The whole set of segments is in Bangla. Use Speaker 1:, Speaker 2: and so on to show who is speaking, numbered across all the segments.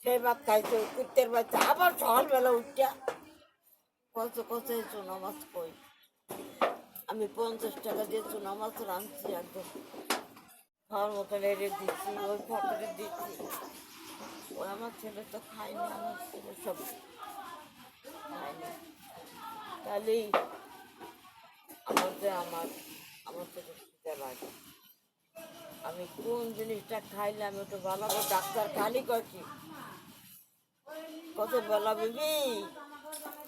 Speaker 1: সেই ভাত খাইছে কুত্তের বাচ্চা আবার সকালবেলা উঠিয়া কত কত চুনা মাছ কই আমি 50 টাকা দিয়ে চুনা মাছ রাঁধছি একদম খাওয়ার মতো রেড়ে দিচ্ছি ওই ফটোরে দিচ্ছি ওই আমার ছেলে তো খায়নি আমার ছেলে সব খায়নি তাহলেই আমার ছেলে খিদে লাগে আমি কোন জিনিসটা খাইলে আমি একটু ভালো ডাক্তার খালি করছি কত বেলা বিবি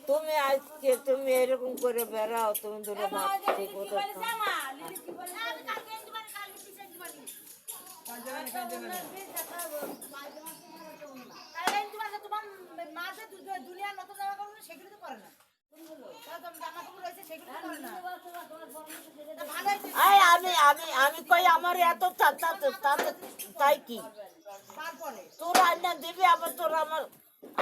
Speaker 1: তুমি আজকে তুমি এরকম করে বেড়াও তুমি ধরে ভাত ঠিক মতো আমি আমি আমি কই আমার এত তাই কি তোর আইনা দিবি আবার তোর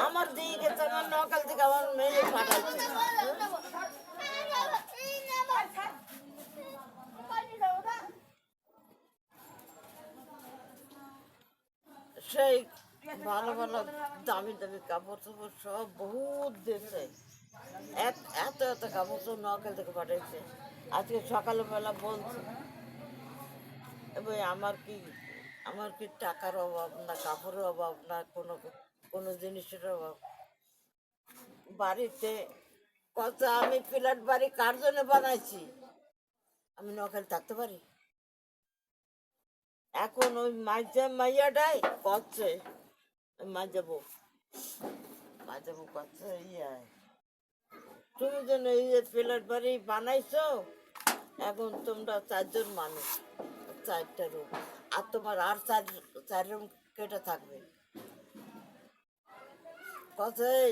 Speaker 1: আমার দিয়ে গেছে আমার নকাল থেকে আমার মেয়ে পাঠাইছে সেই ভালো ভালো দামি দামি কাপড় চোপড় সব বহুত দিয়েছে এত এত কাপড় চোপড় নকাল থেকে পাঠাইছে আজকে সকালবেলা বলছে এবার আমার কি টাকার অভাব না কাপড়ের অভাব না কোনো জিনিসের অভাব বাড়িতে কত আমি ফ্ল্যাট বাড়ি কার জন্য বানাইছি আমি নখালি থাকতে পারি এখন ওই মাইয়াটাই করছে মাজাবো করছে তুমি যেন এই যে ফ্ল্যাট বাড়ি বানাইছো এখন তোমরা 4 জন মানুষ 4টা রুম আর তোমার আর 4 রুম কেটে থাকবে কথাই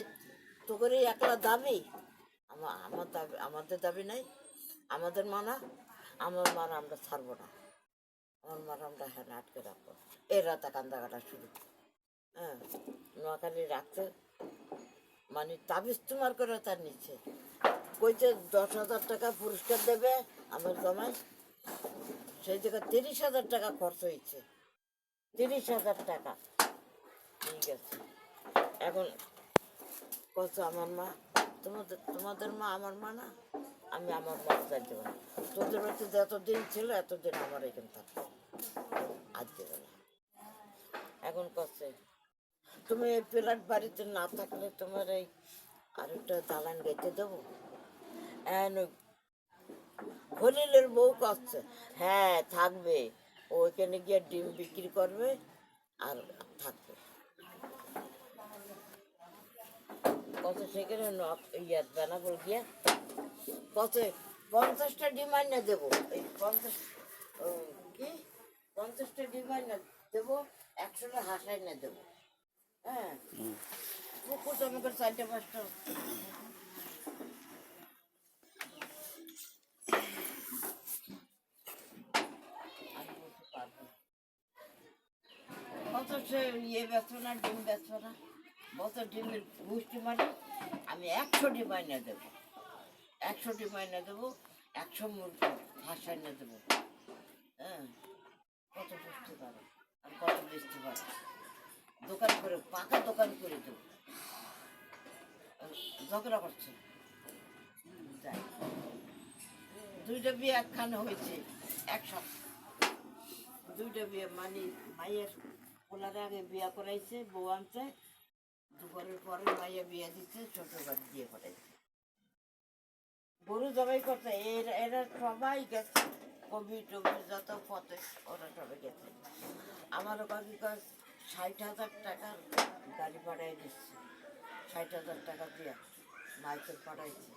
Speaker 1: তো করে একলা দাবি আমাদের দাবি নাই আমাদের মানা আমার মানা আমরা ছাড়বো না আমার মানা আমরা হ্যাঁ আটকে রাখবো এর রাতে কান্দা শুরু হ্যাঁ নোয়াখালী রাখতে মানে তাবিজ তোমার করে তার নিচ্ছে কইছে 10,000 টাকা পুরস্কার দেবে আমার জমায় সেই জায়গায় 30,000 টাকা খরচ হয়েছে 30,000 টাকা ঠিক আছে এখন কত আমার মা তোমাদের মা আমার মা না আমি আমার মা চাইতে পারি তোদের হচ্ছে যতদিন ছিল এতদিন আমার এখানে থাকতো আজ দেবে না এখন করছে তুমি এই ফ্ল্যাট বাড়িতে না থাকলে তোমার এই আরেকটা দালান গেতে দেবো হলিলের বউ করছে হ্যাঁ থাকবে ওইখানে গিয়ে ডিম বিক্রি করবে আর থাকবে কত সেখানে ইয়ার বেনাবল গিয়া কত 50টা ডিম আইনা দেবো এই 50টা ডিম আইনা দেবো 100টা হাঁস আইনা দেবো হ্যাঁ পুকুর আমাকে 4টা 5টা কত সে ইয়ে বেচবো না ডিম বেচবো না কত ডিমের গোষ্ঠী মানে আমি 100 ডিম আইনা দেবো 100 ডিম আইনা দেবো 100 মুরগি হাঁস আইনা দেবো হ্যাঁ কত বুঝতে পারে আর কত বেচতে পারে দোকান করে পাকা দোকান করে দেবো ঝগড়া করছে যাই 2টা বিয়ে একখানে হয়েছে একসাথে 2টা বিয়ে মানে মায়ের ওনারে আগে বিয়া করাইছে বউ আনছে দুপুরের পরে মাইয়া বিয়া দিচ্ছে ছোট বাড়ি বিয়ে করাইছে গরু জবাই করতে এরা সবাই গেছে কবি টবি যত পথে ওরা সবাই গেছে আমারও কাকি কাজ 60,000 টাকার গাড়ি পাঠাই দিচ্ছে 60,000 টাকা দিয়া মাইকেল পাঠাইছে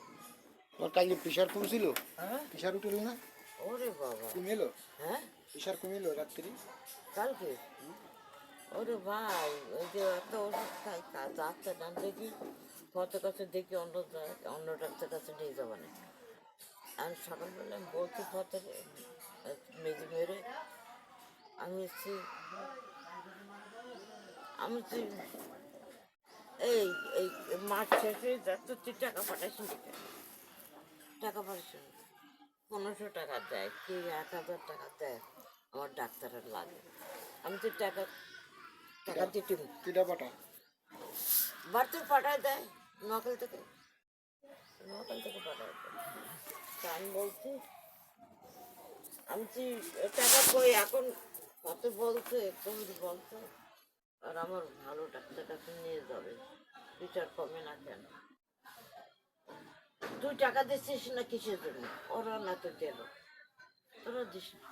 Speaker 2: তোর কালকে প্রেশার কমছিল
Speaker 1: হ্যাঁ
Speaker 2: প্রেশার উঠল না
Speaker 1: ওরে বাবা
Speaker 2: কমিলো
Speaker 1: হ্যাঁ
Speaker 2: প্রেশার কমিলো রাত্রি
Speaker 1: কালকে ওরে ভাই ওই যে একটা ওষুধ খাই যাচ্ছে না দেখি ফতের কাছে দেখি অন্য ডাক্তার কাছে নিয়ে যাবো না আমি সকালবেলা আমি বলছি ফতের মেজে মেরে আমি এই এই মাস শেষে যাচ্ছে তুই টাকা পাঠাইছি টাকা পাঠাইছি 1500 টাকা দেয় কি 1000 টাকা দেয় আমার ডাক্তারের লাগে আমি তো টাকা দিয়ে
Speaker 2: কিটা পাঠা
Speaker 1: বাড়িতে পাঠায় দেয় নোয়াখালী থেকে পাঠায় দেয়। তা আমি বলছি আমি কি টাকা কই এখন কত বলছে কবির বলছে আর আমার ভালো ডাক্তার নিয়ে যাবে বিচার কমে না কেন তুই টাকা দিচ্ছিস না কিসের জন্য ওরা না তো দিল তোরা দিস না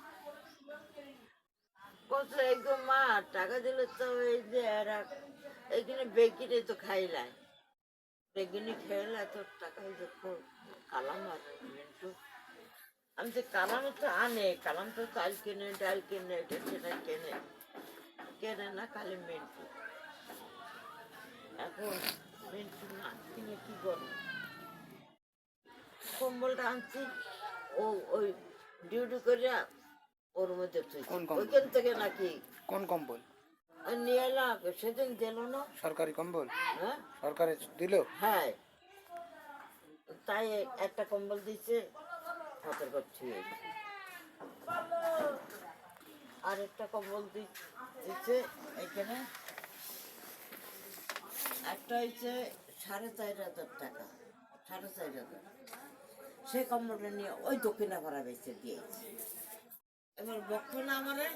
Speaker 1: বলছে একদম মা টাকা দিলে তো এই যে এরা এইখানে বেগিনে তো খাইলায় বেগিনি খেলে তোর টাকা এই যে কালাম আর মিন্টু আমি যে কালাম তো আনে কালাম তো চাল কেনে ডাল কেনে এটা সেটা কেনে কেনে না খালি মিন্টু এখন মিন্টু না কিনে কি করবো কম্বলটা আনছি ও ওই ডিউটি করিয়া ওর মধ্যে থুইছে।
Speaker 2: কোন কম্বল?
Speaker 1: ওইখান থেকে নাকি
Speaker 2: কোন কম্বল?
Speaker 1: আর নিয়ে এলাম সেদিন দিল না
Speaker 2: সরকারি কম্বল?
Speaker 1: হ্যাঁ
Speaker 2: সরকারে দিল?
Speaker 1: হ্যাঁ তাই একটা কম্বল দিচ্ছে হাতের করছি আর একটা কম্বল দিচ্ছে এখানে একটা হচ্ছে 4,500 টাকা 4,500 সেই কম্বলটা নিয়ে ওই দক্ষিণা পাড়া বেঁচে দিয়েছে এবার বক্ষ না আমারে